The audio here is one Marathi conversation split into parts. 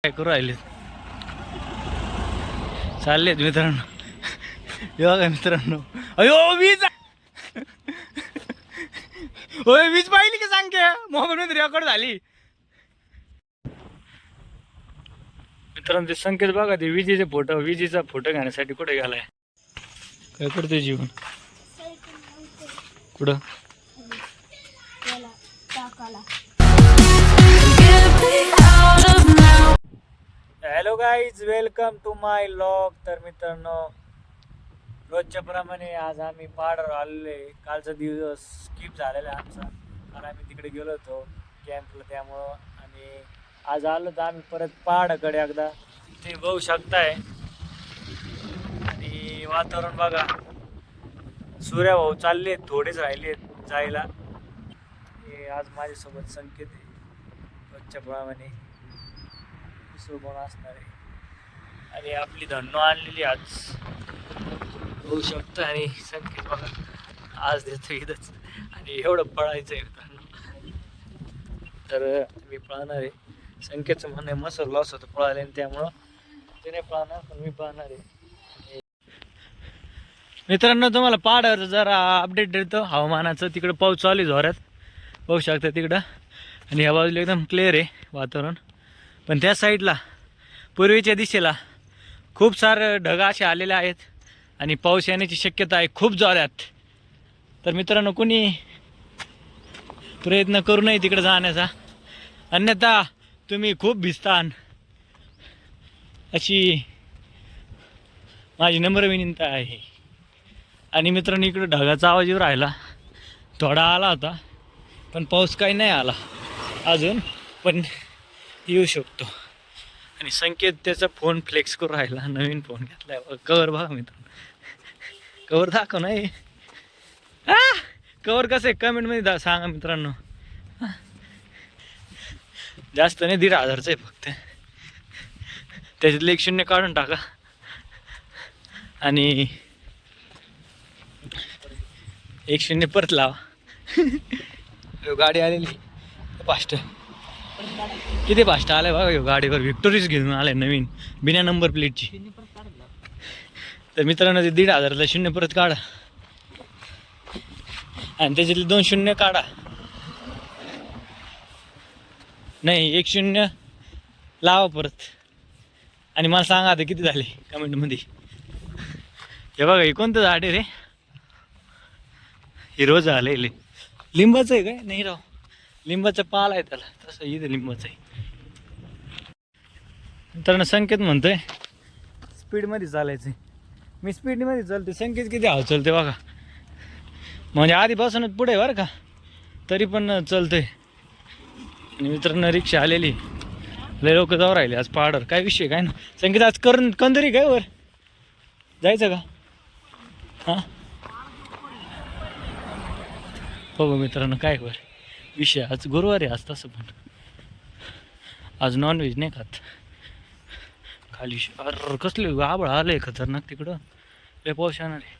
काय करू राहिले चाललेत मित्रांनो. बघा मित्रांनो, अयो वीज होय वीज पाहिली की सांगते मोबाईल मध्ये रेकॉर्ड झाली. मित्रांनो ते संकेत बघा, ते विजेचा फोटो घेण्यासाठी कुठे गेलाय, काय करतोय जीवन कुठं. Hello guys, welcome to my vlog. तर मित्रांनो, रोजच्या प्रमाणे आज आम्ही पहाडावर आलेले. कालचा दिवस स्किप झालेला आहे आमचा, कारण आम्ही तिकडे गेलो होतो कॅम्पला, त्यामुळं. आणि आज आलो तर आम्ही परत पहाडाकडे एकदा. ते बघू शकताय आणि वातावरण बघा. सूर्यभाऊ चालले, थोडेच राहिले जायला. हे आज माझ्यासोबत संकेत आहे, रोजच्या प्रमाणे सोबत असणार आहे. आणि आपली धन्नो आणलेली आज होऊ शकतं. आणि संकेत बघा आज देतो इथंच, आणि एवढं पळायचं आहे तर मी पळणार आहे. संकेतचं म्हणणं मसल लॉस होतं पळायला, आणि त्यामुळं ते नाही पळणार, पण मी पळणार आहे. मित्रांनो, तुम्हाला पहाडावर जरा अपडेट देतो हवामानाचं. तिकडं पाऊस चालू आहे जोरात, पाहू शकता तिकडं. आणि ह्या बाजूला एकदम क्लिअर आहे वातावरण. पण त्या साईडला पूर्वेच्या दिशेला खूप सारे ढग असे आलेले आहेत, आणि पाऊस येण्याची शक्यता आहे खूप जोरात. तर मित्रांनो, कोणी प्रयत्न करू नये तिकडे जाण्याचा, अन्यथा तुम्ही खूप भिजतान अशी माझी नम्र विनंती आहे. आणि मित्रांनो, इकडं ढगाचा आवाज येऊ राहिला, थोडा आला होता, पण पाऊस काही नाही आला अजून, पण येऊ शकतो. आणि संकेत त्याचा फोन फ्लेक्स करून राहिला, नवीन फोन घेतलाय. कवर बघा मित्रांनो, कवर दाखव नाही. कवर कसं आहे कमेंटमध्ये सांगा मित्रांनो. जास्त नाही, 1,500चं आहे फक्त. त्याच्यातलं 1 शून्य काढून टाका, आणि 1 शून्य परत लावा. गाडी आलेली फास्ट, किती फास्ट आलाय बघा. गाडीवर व्हिक्टोरीज घेऊन आलाय नवीन, बिना नंबर प्लेटची. तर मित्रांनो, ते 1,500ला 0 परत काढा, आणि त्याच्यातले 2 शून्य काढा. नाही, 1 शून्य लावा परत, आणि मला सांगा आता किती झाले कमेंटमध्ये. हे बघा, हे कोणतं झाड आहे रे, हिरवं झालं. लिंबाचं आहे काय? नाही राव, लिंबाचा पाला आहे त्याला, तसं इथं लिंबाचं आहे. तर संकेत म्हणतोय स्पीडमध्ये चालायचं आहे. मी स्पीडमध्ये चालते, संकेत किती हवं चालते बघा. म्हणजे आधीपासूनच पुढे बरं का, तरी पण चालतंय. आणि मित्रांनो, रिक्षा आलेली, लय लोक जाऊ राहिले आज पहाडावर. काय विषय काय ना संकेत, आज कंदरी काय वर जायचं का? हां बघू मित्रांनो काय वर विषय. आज गुरुवार आहे आज, तसं पण आज नॉनव्हेज नाही खात. खाली अर कसले आबळ आलंय खतरनाक तिकडं, लय पाऊस येणार आहे.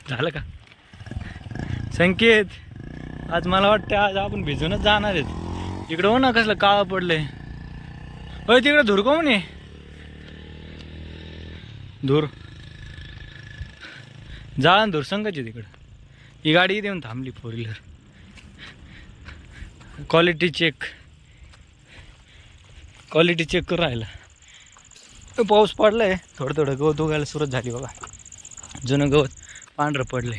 झालं का संकेत? आज मला वाटतं आज आपण भिजूनच जाणार आहेत. इकडं हो ना, कसलं काळं पडलंय. होय, तिकडे धूर कोण आहे? धूर जाळण धूर संघाची तिकडं. ही गाडी देऊन थांबली, 4 व्हीलर. क्वालिटी चेक करू राहिला. पाऊस पडलाय, थोडं थोडं गवत उगायला सुरुवात झाली बघा. जुनं गवत पांढरं पडलंय,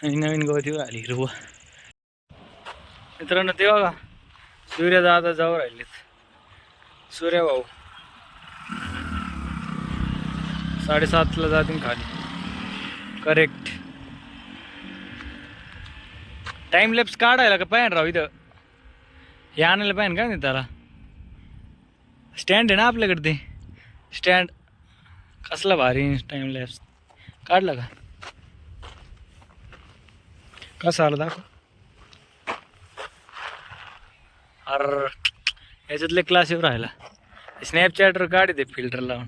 आणि नवीन गवत येऊ आली हिरवं. मित्रांनो, ते बघा सूर्यदादा जाऊ राहिलेत. सूर्यभाऊ 7:30ला जातील खाली, करेक्ट. टाइम लॅप्स काढायला का पाहिजे राव इथं, हे आणायला पाहिजे काय नाही त्याला. स्टँड आहे ना आपल्याकडे, ते स्टँड कसला भारी. टाइम लॅप्स काढला का? कसा आला दाखव. अरे याच्यातले क्लास येऊ राहिला. स्नॅपचॅटवर काढ ते फिल्टर लावून,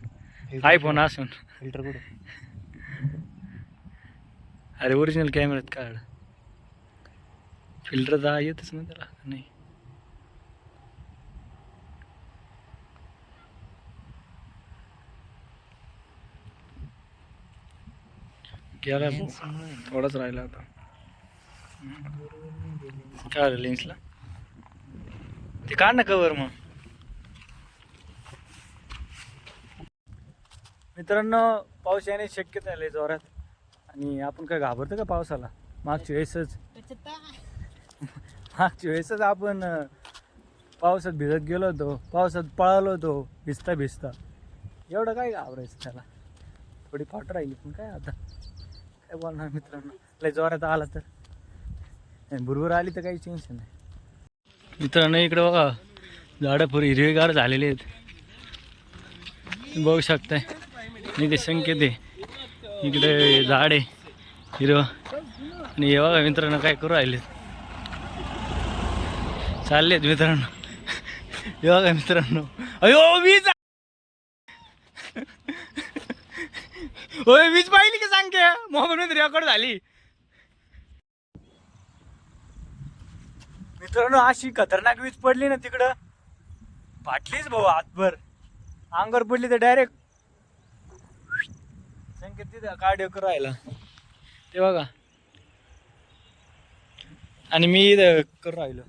आयफोन असून. फिल्टर कुठे? अरे ओरिजिनल कॅमेऱ्यात काढ. फिल्टर जा येतच ना त्याला नाही. गेला थोडाच राहिला आता. काय आलं लेन्सला ते काढ ना कवर मग. मित्रांनो पाऊस येण्याची शक्यता आहे जोरात. आणि आपण काय घाबरतो का पावसाला. मागच्या वेळेसच आपण पावसात भिजत गेलो होतो, पावसात पळालो होतो भिजता भिजता. एवढं काय घाबरायचं त्याला. थोडी फाट राहिली पण काय आता काय बोलणार मित्रांनो. लय जोरात आला तर बरोबर आली तर काही टेन्शन नाही. मित्रांनो इकडे बघा झाडं पुरी हिरवेगार झालेले आहेत. बघू शकताय इथे संकेत आहे. इकडे झाड आहे हिरवं. आणि हे बघा मित्रांनो काय करू राहिले चाललेत मित्रांनो. हे बघा मित्रांनो अयो वीज. होय वीज पाहिली का सांगते मोबाईल मध्ये रेकॉर्ड झाली. मित्रांनो अशी खतरनाक वीज पडली ना तिकडं फाटलीच भाऊ हातभर. अंगावर पडली तर डायरेक्ट संकेत तिथं कार्डिओ करू राहिला ते बघा. आणि मी इथं करू राहिलो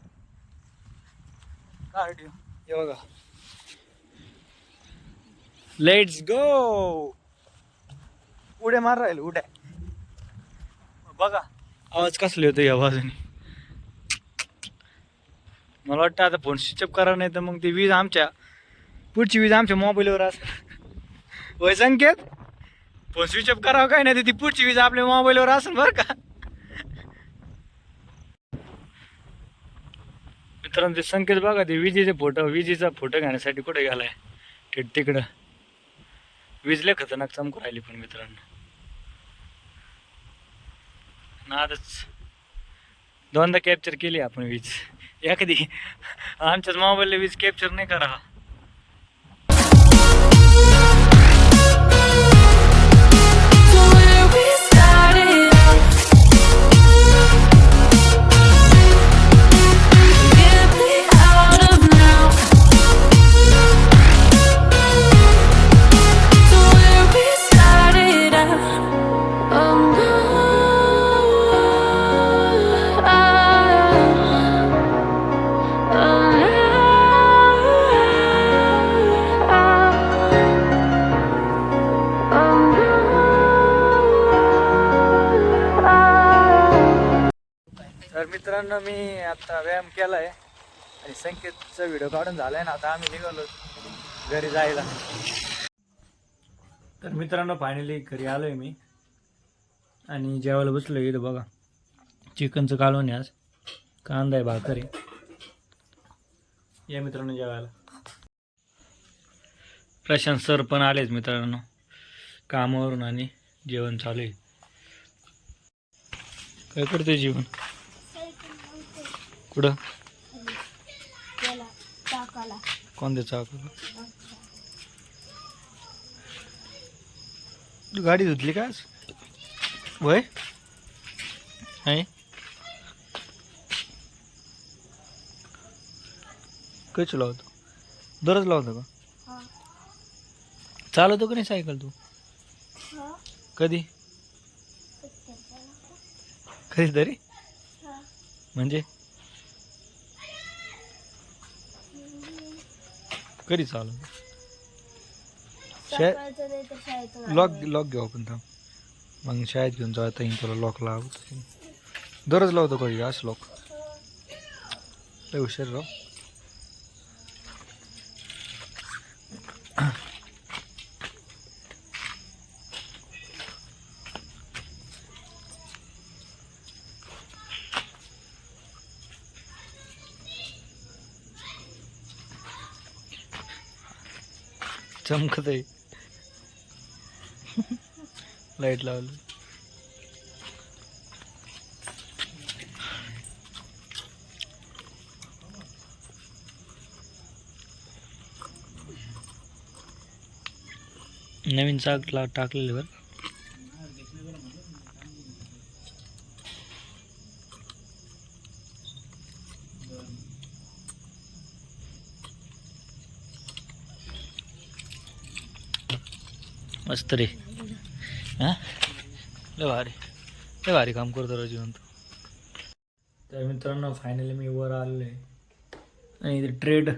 कार्डिओ. हे बघा लेट्स गो. उड्या मार राहिलो उड्या. बघा आवाज कसले होते या बाजूने. मला वाटतं आता फोन स्विच ऑफ करा नाही तर मग ती वीज आमच्या पुढची वीज आमच्या मोबाईलवर असेल. होय संकेत फोन स्विच ऑफ करावं काय नाही तर ती पुढची वीज आपल्या मोबाईलवर असेल बरं का. मित्रांनो ते संकेत बघा ते विजेचा फोटो घेण्यासाठी कुठे गेलाय थेट तिकडं. वीज लय खतरनाक चमकू राहिली पण मित्रांनो. आजच दोनदा कॅप्चर केली आपण वीज. एखादी आमच्याच मोबाईलला वीज कॅप्चर नाही करा. तर मित्रांनो मी आता व्यायाम केलाय आणि संकेतचा व्हिडिओ काढून झालाय ना. आता आम्ही निघालो घरी जायला. तर मित्रांनो फायनली घरी आलोय मी आणि जेवायला बसलो. इथं बघा चिकनचं कालवण आहे आज. कांदा आहे भाकर आहे. या मित्रांनो जेवायला. प्रशांत सर पण आलेच मित्रांनो कामावरून आणि जेवण चालू आहे. काय करते जेवण कुठं कोणत्या चाकाला. तू गाडी धुतली का वय आहे. कधी लावतो दररोज लावतो का. चालवतो का नाही सायकल तू. कधी कधीतरी म्हणजे कधी चालवतो. लॉक घेऊ आपण थांब. मग शाळेत घेऊन जाता येईल तुला. लॉक लावतो दररोज लावतो कधी असं लॉक. लय हुशार राव. चमकत आहे. लाईट लावली. नवीन चाक टाकलेले बरं. मस्त रे. हां लय भारी काम करतो रे जीवन तू. तर मित्रांनो फायनली मी वर आलेलो आहे आणि इथे ट्रेड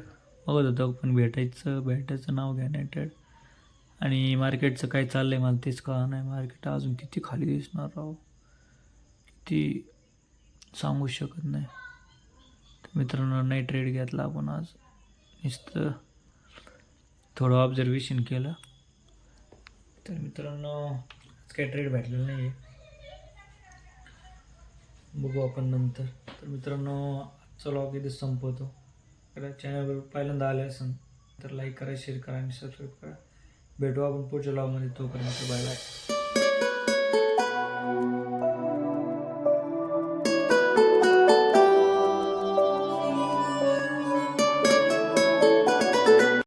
बघत होतो पण भेटायचं नाव घ्या नाही ट्रेड. आणि मार्केटचं काय चाललं आहे मला तेच कळलं नाही. मार्केट अजून किती खाली दिसणार राव, किती सांगू शकत नाही. तर मित्रांनो नाही ट्रेड घेतला आपण आज, नुसतं थोडं ऑब्झर्वेशन केलं. तर मित्रांनो आज काही ट्रेड भेटलेलं नाही आहे, बघू आपण नंतर. तर मित्रांनो आजचा व्लॉग इथे संपवतो. तर चॅनलवर पहिल्यांदा आले असेल तर लाईक करा, शेअर करा आणि सबस्क्राईब करा. भेटू आपण पुढच्या व्लॉगमध्ये. तोपर्यंत बाय बाय.